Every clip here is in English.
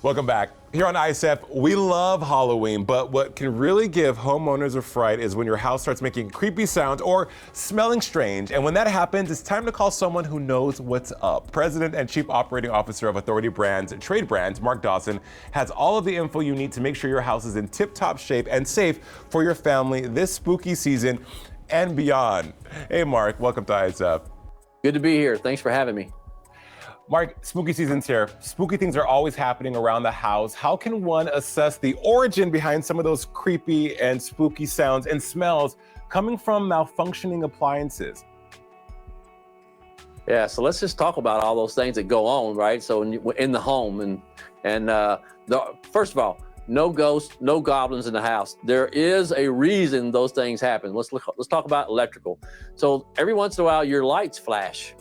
Welcome back. Here on ISF, we love Halloween, but what can really give homeowners a fright is when your house starts making creepy sounds or smelling strange. And when that happens, it's time to call someone who knows what's up. President and Chief Operating Officer of Authority Brands and Trade Brands, Mark Dawson, has all of the info you need to make sure your house is in tip-top shape and safe for your family this spooky season and beyond. Hey, Mark, welcome to ISF. Good to be here. Thanks for having me. Mark, spooky season's here. Spooky things are always happening around the house. How can one assess the origin behind some of those creepy and spooky sounds and smells coming from malfunctioning appliances? Yeah, so let's just talk about all those things that go on, right? So in the home, first of all, no ghosts, no goblins in the house. There is a reason those things happen. Let's talk about electrical. So every once in a while, your lights flash.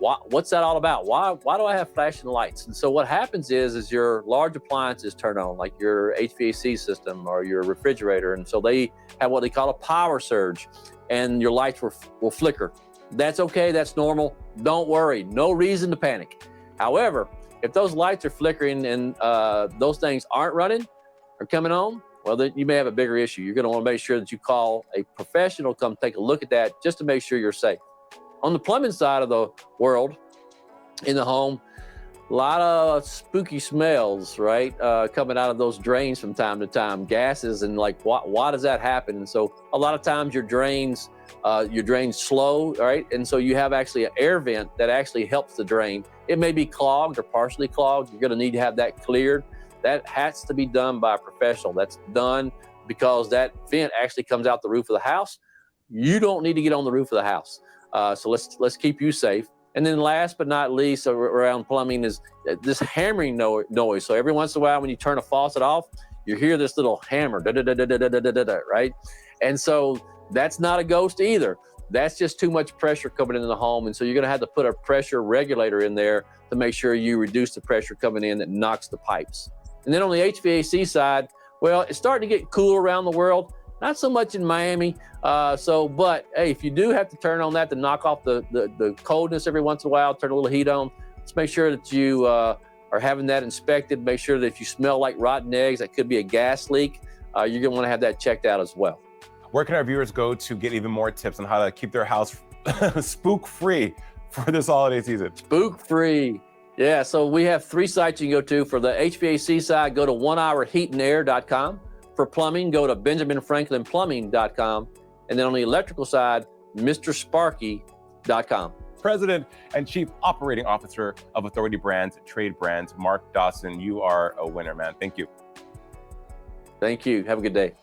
What's that all about? Why do I have flashing lights? And so what happens is your large appliances turn on, like your HVAC system or your refrigerator. And so they have what they call a power surge, and your lights will flicker. That's okay, that's normal. Don't worry, no reason to panic. However, if those lights are flickering and those things aren't running or coming on, well, then you may have a bigger issue. You're gonna wanna make sure that you call a professional to come take a look at that just to make sure you're safe. On the plumbing side of the world, in the home, a lot of spooky smells, right? Coming out of those drains from time to time, gases, and like, why does that happen? And so a lot of times your drains slow, right? And so you have actually an air vent that actually helps the drain. It may be clogged or partially clogged. You're gonna need to have that cleared. That has to be done by a professional. That's done because that vent actually comes out the roof of the house. You don't need to get on the roof of the house. So let's keep you safe. And then last but not least around plumbing is this hammering noise. So every once in a while when you turn a faucet off, you hear this little hammer, right? And so that's not a ghost either. That's just too much pressure coming into the home. And so you're gonna have to put a pressure regulator in there to make sure you reduce the pressure coming in that knocks the pipes. And then on the HVAC side, well, it's starting to get cooler around the world. Not so much in Miami, but hey, if you do have to turn on that to knock off the coldness every once in a while, turn a little heat on, let's make sure that you are having that inspected. Make sure that if you smell like rotten eggs, that could be a gas leak, you're gonna wanna have that checked out as well. Where can our viewers go to get even more tips on how to keep their house spook-free for this holiday season? Spook-free. Yeah, so we have 3 sites you can go to. For the HVAC side, go to onehourheatandair.com. For plumbing, go to benjaminfranklinplumbing.com. And then on the electrical side, mrsparky.com. President and Chief Operating Officer of Authority Brands, Trade Brands, Mark Dawson, you are a winner, man. Thank you. Thank you. Have a good day.